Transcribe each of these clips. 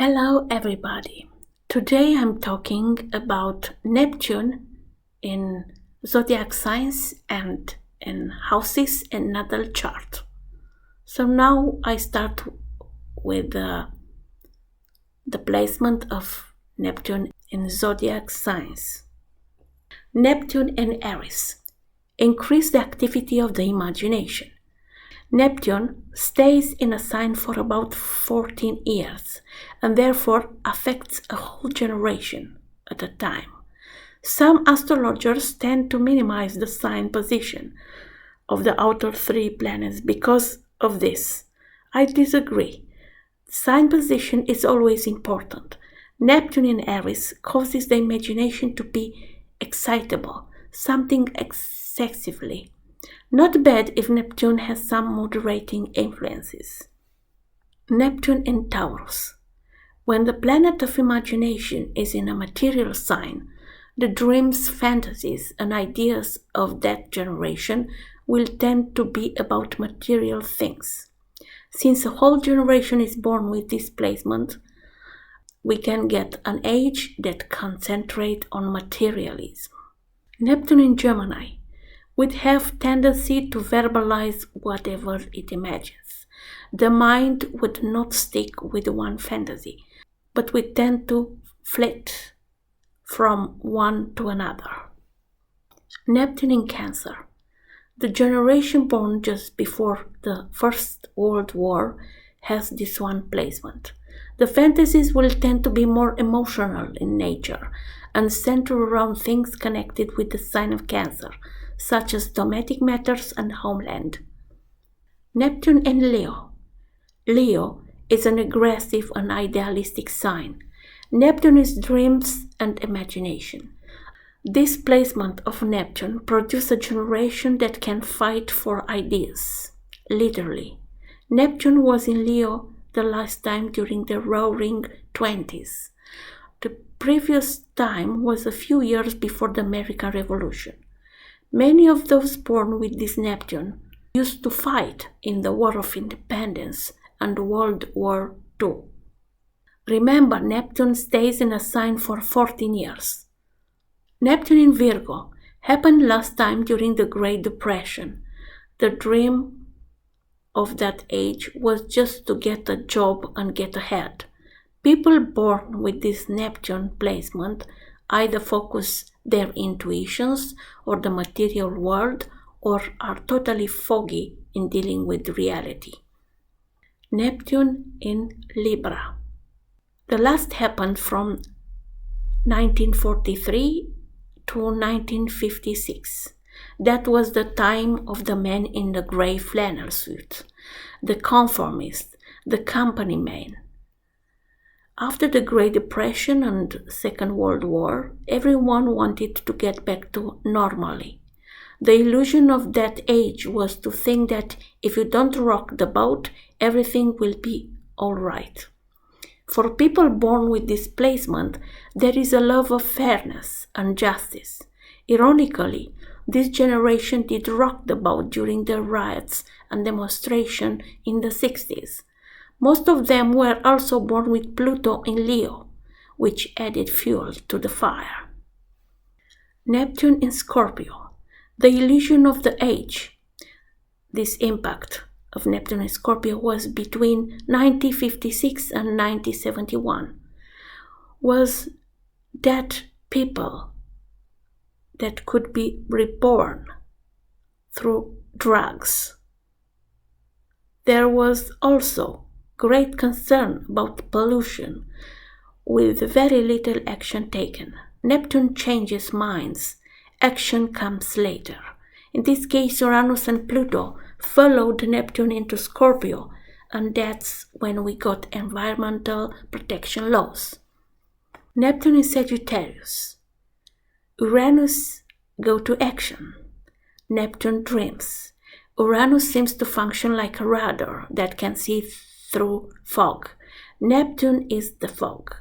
Hello everybody. Today I'm talking about Neptune in Zodiac signs and in houses in Natal chart. So now I start with the placement of Neptune in Zodiac signs. Neptune in Aries. Increase the activity of the imagination. Neptune stays in a sign for about 14 years and therefore affects a whole generation at a time. Some astrologers tend to minimize the sign position of the outer three planets because of this. I disagree. Sign position is always important. Neptune in Aries causes the imagination to be excitable, something excessively. Not bad if Neptune has some moderating influences. Neptune in Taurus. When the planet of imagination is in a material sign, the dreams, fantasies, and ideas of that generation will tend to be about material things. Since a whole generation is born with this placement, we can get an age that concentrates on materialism. Neptune in Gemini would have tendency to verbalize whatever it imagines. The mind would not stick with one fantasy, but would tend to flit from one to another. Neptune in Cancer. The generation born just before the First World War has this one placement. The fantasies will tend to be more emotional in nature and center around things connected with the sign of Cancer, such as domestic matters and homeland. Neptune in Leo. Leo is an aggressive and idealistic sign. Neptune is dreams and imagination. This placement of Neptune produces a generation that can fight for ideas, literally. Neptune was in Leo the last time during the Roaring 20s. The previous time was a few years before the American Revolution. Many of those born with this Neptune used to fight in the War of Independence and World War II. Remember, Neptune stays in a sign for 14 years. Neptune in Virgo happened last time during the Great Depression. The dream of that age was just to get a job and get ahead. People born with this Neptune placement either focus their intuitions or the material world or are totally foggy in dealing with reality. Neptune in Libra. The last happened from 1943 to 1956. That was the time of the man in the gray flannel suit, the conformist, the company man. After the Great Depression and Second World War, everyone wanted to get back to normality. The illusion of that age was to think that if you don't rock the boat, everything will be all right. For people born with this placement, there is a love of fairness and justice. Ironically, this generation did rock the boat during the riots and demonstration in the 60s. Most of them were also born with Pluto in Leo, which added fuel to the fire. Neptune in Scorpio. The illusion of the age. This impact of Neptune in Scorpio was between 1956 and 1971. Was that people that could be reborn through drugs. There was also great concern about pollution, with very little action taken. Neptune changes minds. Action comes later. In this case, Uranus and Pluto followed Neptune into Scorpio, and that's when we got environmental protection laws. Neptune in Sagittarius. Uranus go to action. Neptune dreams. Uranus seems to function like a radar that can see through fog. Neptune is the fog.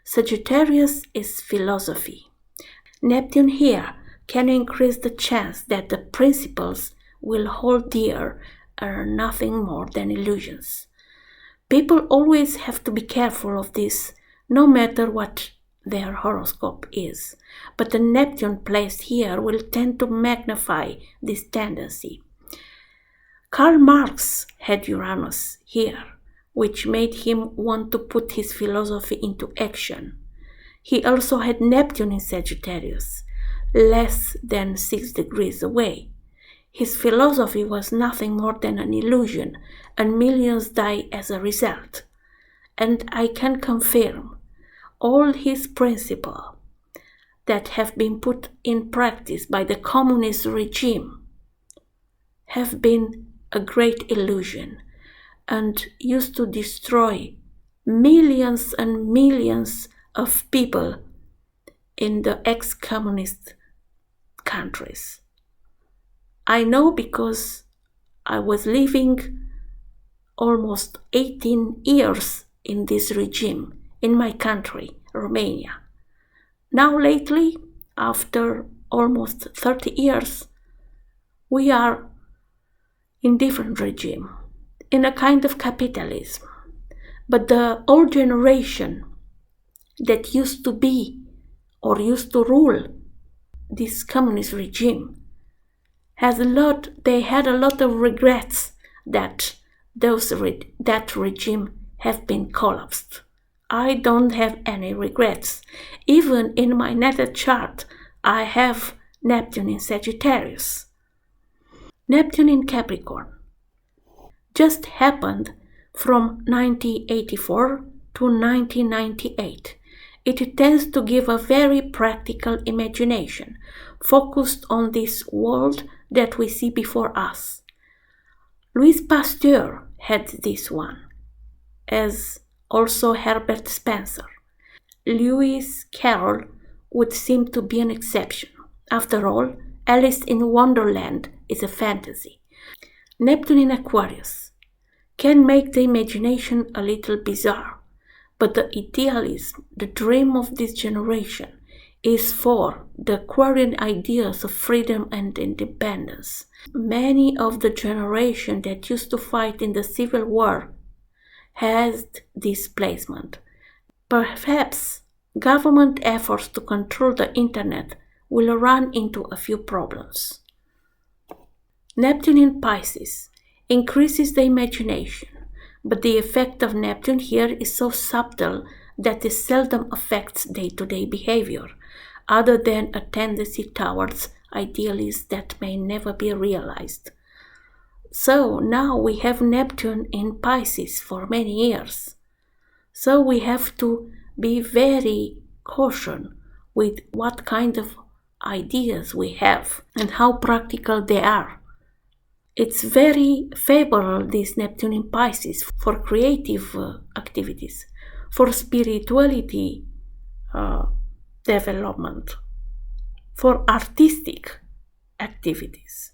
Sagittarius is philosophy. Neptune here can increase the chance that the principles will hold dear are nothing more than illusions. People always have to be careful of this, no matter what their horoscope is. But the Neptune placed here will tend to magnify this tendency. Karl Marx had Uranus here, which made him want to put his philosophy into action. He also had Neptune in Sagittarius, less than 6 degrees away. His philosophy was nothing more than an illusion, and millions die as a result. And I can confirm, all his principles that have been put in practice by the communist regime have been a great illusion and used to destroy millions and millions of people in the ex-communist countries. I know because I was living almost 18 years in this regime in my country, Romania. Now lately, after almost 30 years, we are in different regime, in a kind of capitalism. But the old generation that used to be or used to rule this communist regime they had a lot of regrets that that regime have been collapsed. I don't have any regrets. Even in my natal chart, I have Neptune in Sagittarius. Neptune in Capricorn just happened from 1984 to 1998. It tends to give a very practical imagination, focused on this world that we see before us. Louis Pasteur had this one, as also Herbert Spencer. Lewis Carroll would seem to be an exception. After all, Alice in Wonderland is a fantasy. Neptune in Aquarius can make the imagination a little bizarre, but the idealism, the dream of this generation, is for the Aquarian ideas of freedom and independence. Many of the generation that used to fight in the Civil War has this placement. Perhaps government efforts to control the internet will run into a few problems. Neptune in Pisces increases the imagination, but the effect of Neptune here is so subtle that it seldom affects day-to-day behavior, other than a tendency towards idealism that may never be realized. So now we have Neptune in Pisces for many years. So we have to be very cautious with what kind of ideas we have and how practical they are. It's very favorable, this Neptune in Pisces, for creative activities, for spirituality development, for artistic activities.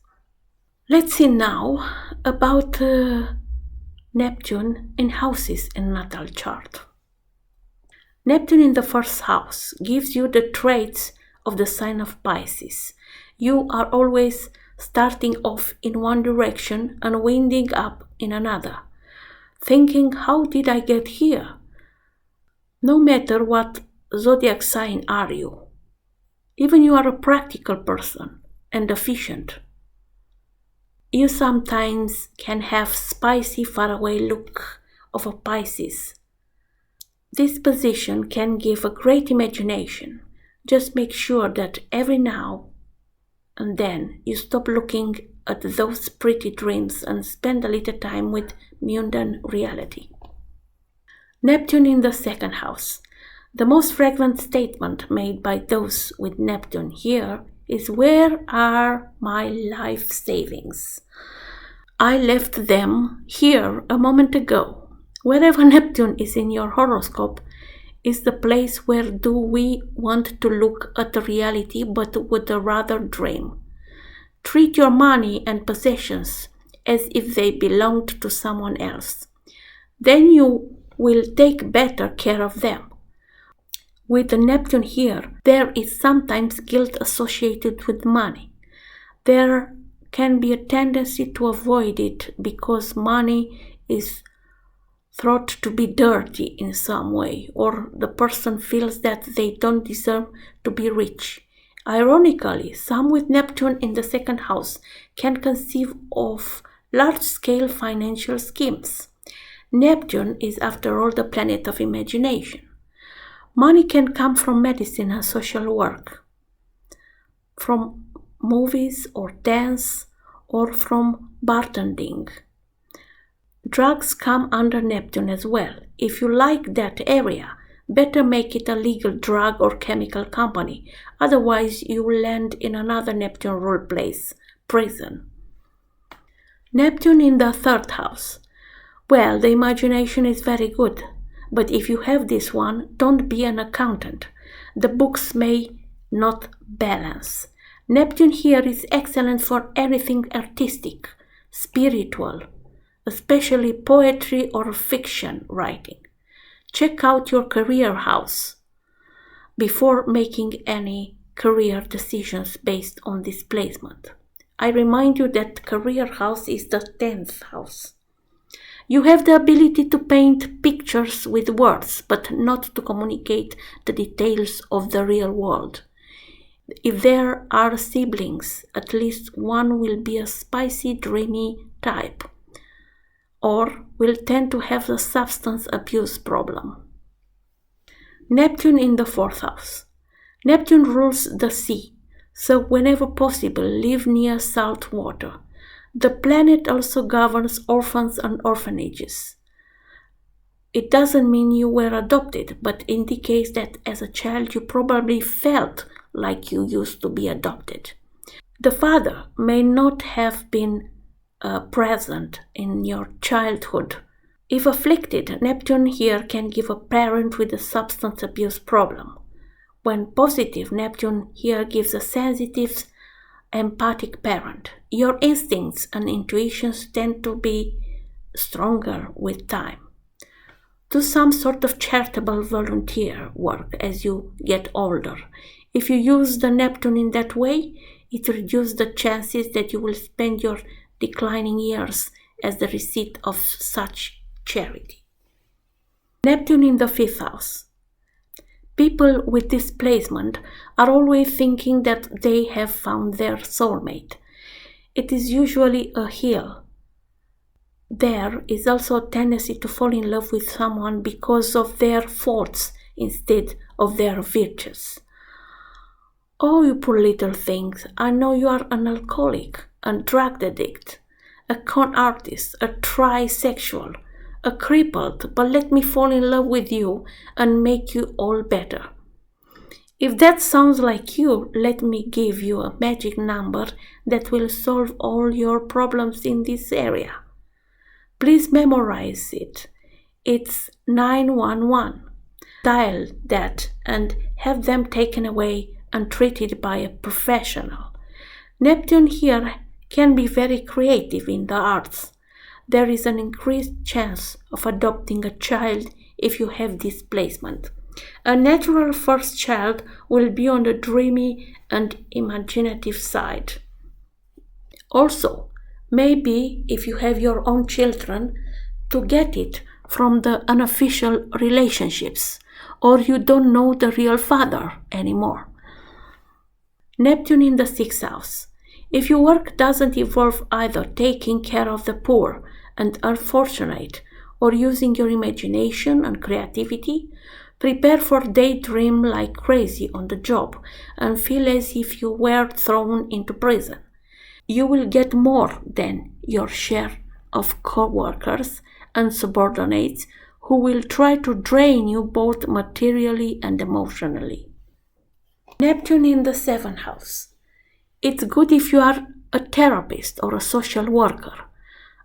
Let's see now about Neptune in houses in natal chart. Neptune in the first house gives you the traits of the sign of Pisces. You are always starting off in one direction and winding up in another, thinking, how did I get here? No matter what zodiac sign are you, even you are a practical person and efficient, you sometimes can have spicy, faraway look of a Pisces. This position can give a great imagination. Just make sure that every now and then you stop looking at those pretty dreams and spend a little time with mundane reality. Neptune in the second house. The most frequent statement made by those with Neptune here is, where are my life savings? I left them here a moment ago. Wherever Neptune is in your horoscope is the place where do we want to look at the reality but with a rather dream. Treat your money and possessions as if they belonged to someone else. Then you will take better care of them. With the Neptune here, there is sometimes guilt associated with money. There can be a tendency to avoid it because money is thought to be dirty in some way, or the person feels that they don't deserve to be rich. Ironically, some with Neptune in the second house can conceive of large-scale financial schemes. Neptune is, after all, the planet of imagination. Money can come from medicine and social work, from movies or dance, or from bartending. Drugs come under Neptune as well. If you like that area, better make it a legal drug or chemical company. Otherwise, you will land in another Neptune ruled place, prison. Neptune in the third house. Well, the imagination is very good. But if you have this one, don't be an accountant. The books may not balance. Neptune here is excellent for anything artistic, spiritual, especially poetry or fiction writing. Check out your career house before making any career decisions based on this placement. I remind you that career house is the 10th house. You have the ability to paint pictures with words, but not to communicate the details of the real world. If there are siblings, at least one will be a spicy, dreamy type, or will tend to have a substance abuse problem. Neptune in the fourth house. Neptune rules the sea, so whenever possible, live near salt water. The planet also governs orphans and orphanages. It doesn't mean you were adopted, but indicates that as a child you probably felt like you used to be adopted. The father may not have been present in your childhood. If afflicted, Neptune here can give a parent with a substance abuse problem. When positive, Neptune here gives a sensitive, empathic parent. Your instincts and intuitions tend to be stronger with time. Do some sort of charitable volunteer work as you get older. If you use the Neptune in that way, it reduces the chances that you will spend your declining years as the receipt of such charity. Neptune in the fifth house. People with this placement are always thinking that they have found their soulmate. It is usually a hill. There is also a tendency to fall in love with someone because of their faults instead of their virtues. Oh, you poor little things, I know you are an alcoholic, a drug addict, a con artist, a trisexual, a crippled, but let me fall in love with you and make you all better. If that sounds like you, let me give you a magic number that will solve all your problems in this area. Please memorize it. It's 911. Dial that and have them taken away and treated by a professional. Neptune here can be very creative in the arts. There is an increased chance of adopting a child if you have this placement. A natural first child will be on the dreamy and imaginative side. Also, maybe if you have your own children, to get it from the unofficial relationships, or you don't know the real father anymore. Neptune in the sixth house. If your work doesn't involve either taking care of the poor and unfortunate or using your imagination and creativity, prepare for daydream like crazy on the job and feel as if you were thrown into prison. You will get more than your share of co-workers and subordinates who will try to drain you both materially and emotionally. Neptune in the seventh house. It's good if you are a therapist or a social worker.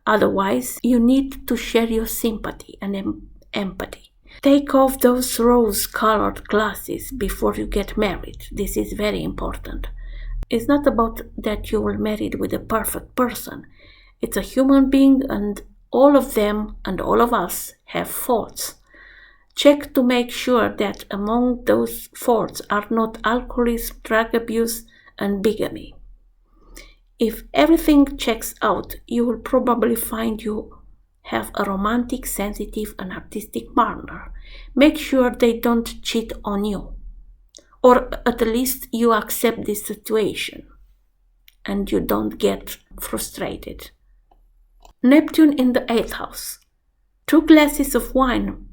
Otherwise, you need to share your sympathy and empathy. Take off those rose-colored glasses before you get married. This is very important. It's not about that you were married with a perfect person. It's a human being, and all of them and all of us have faults. Check to make sure that among those faults are not alcoholism, drug abuse, and bigamy. If everything checks out, you will probably find you have a romantic, sensitive, and artistic partner. Make sure they don't cheat on you, or at least you accept this situation and you don't get frustrated. Neptune in the 8th house. 2 glasses of wine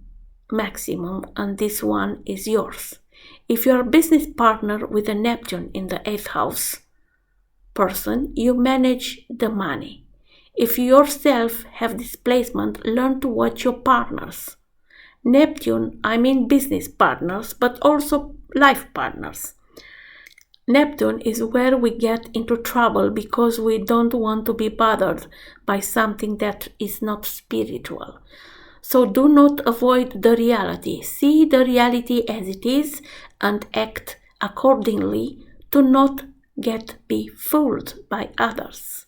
maximum, and this one is yours. If you're a business partner with a Neptune in the 8th house person, you manage the money. If you yourself have this placement, learn to watch your partners. Neptune, I mean business partners, but also life partners. Neptune is where we get into trouble because we don't want to be bothered by something that is not spiritual. So do not avoid the reality. See the reality as it is and act accordingly to not be fooled by others.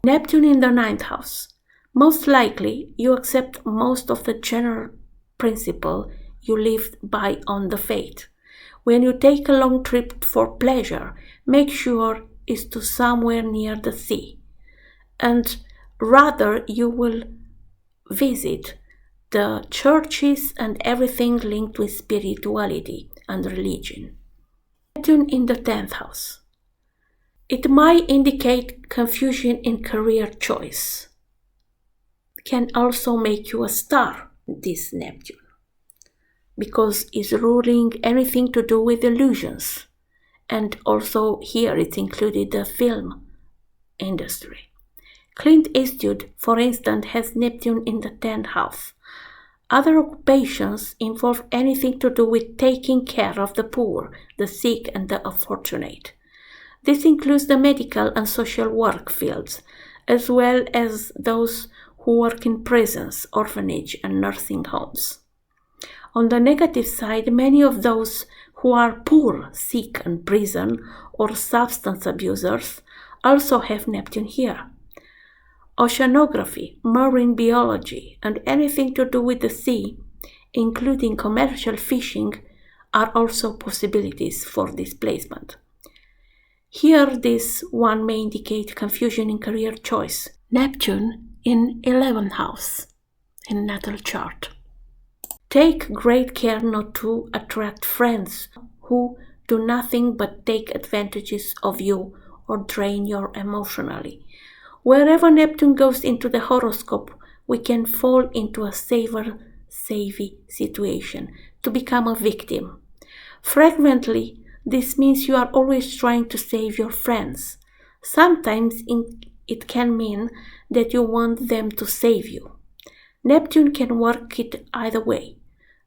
Neptune in the 9th house. Most likely you accept most of the general principle you lived by on the faith. When you take a long trip for pleasure, make sure it's to somewhere near the sea. And rather you will visit the churches and everything linked with spirituality and religion. Neptune in the 10th house. It might indicate confusion in career choice. It can also make you a star, this Neptune, because it's ruling anything to do with illusions. And also here it's included the film industry. Clint Eastwood, for instance, has Neptune in the 10th house. Other occupations involve anything to do with taking care of the poor, the sick, and the unfortunate. This includes the medical and social work fields, as well as those who work in prisons, orphanages, and nursing homes. On the negative side, many of those who are poor, sick, and prison, or substance abusers also have Neptune here. Oceanography, marine biology, and anything to do with the sea, including commercial fishing, are also possibilities for this placement. Here, this one may indicate confusion in career choice. Neptune in 11th house in natal chart. Take great care not to attract friends who do nothing but take advantages of you or drain you emotionally. Wherever Neptune goes into the horoscope, we can fall into a savvy situation to become a victim. Frequently, this means you are always trying to save your friends. Sometimes it can mean that you want them to save you. Neptune can work it either way.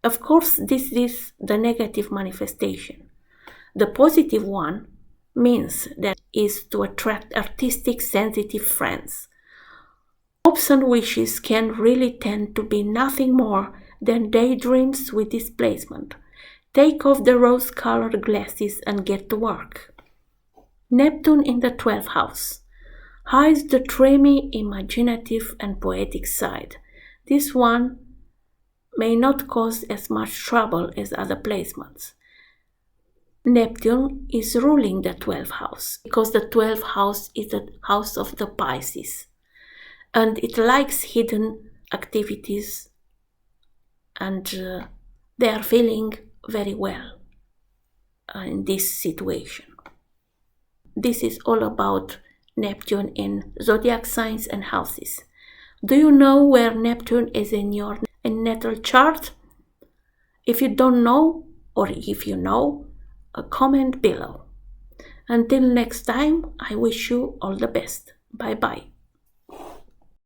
Of course, this is the negative manifestation. The positive one means that is to attract artistic, sensitive friends. Hopes and wishes can really tend to be nothing more than daydreams with displacement. Take off the rose-colored glasses and get to work. Neptune in the 12th house hides the dreamy, imaginative, and poetic side. This one may not cause as much trouble as other placements. Neptune is ruling the 12th house because the 12th house is the house of the Pisces, and it likes hidden activities, and they are feeling very well in this situation. This is all about Neptune in zodiac signs and houses. Do you know where Neptune is in your natal chart? If you don't know, or if you know, comment below. Until next time, I wish you all the best. Bye bye.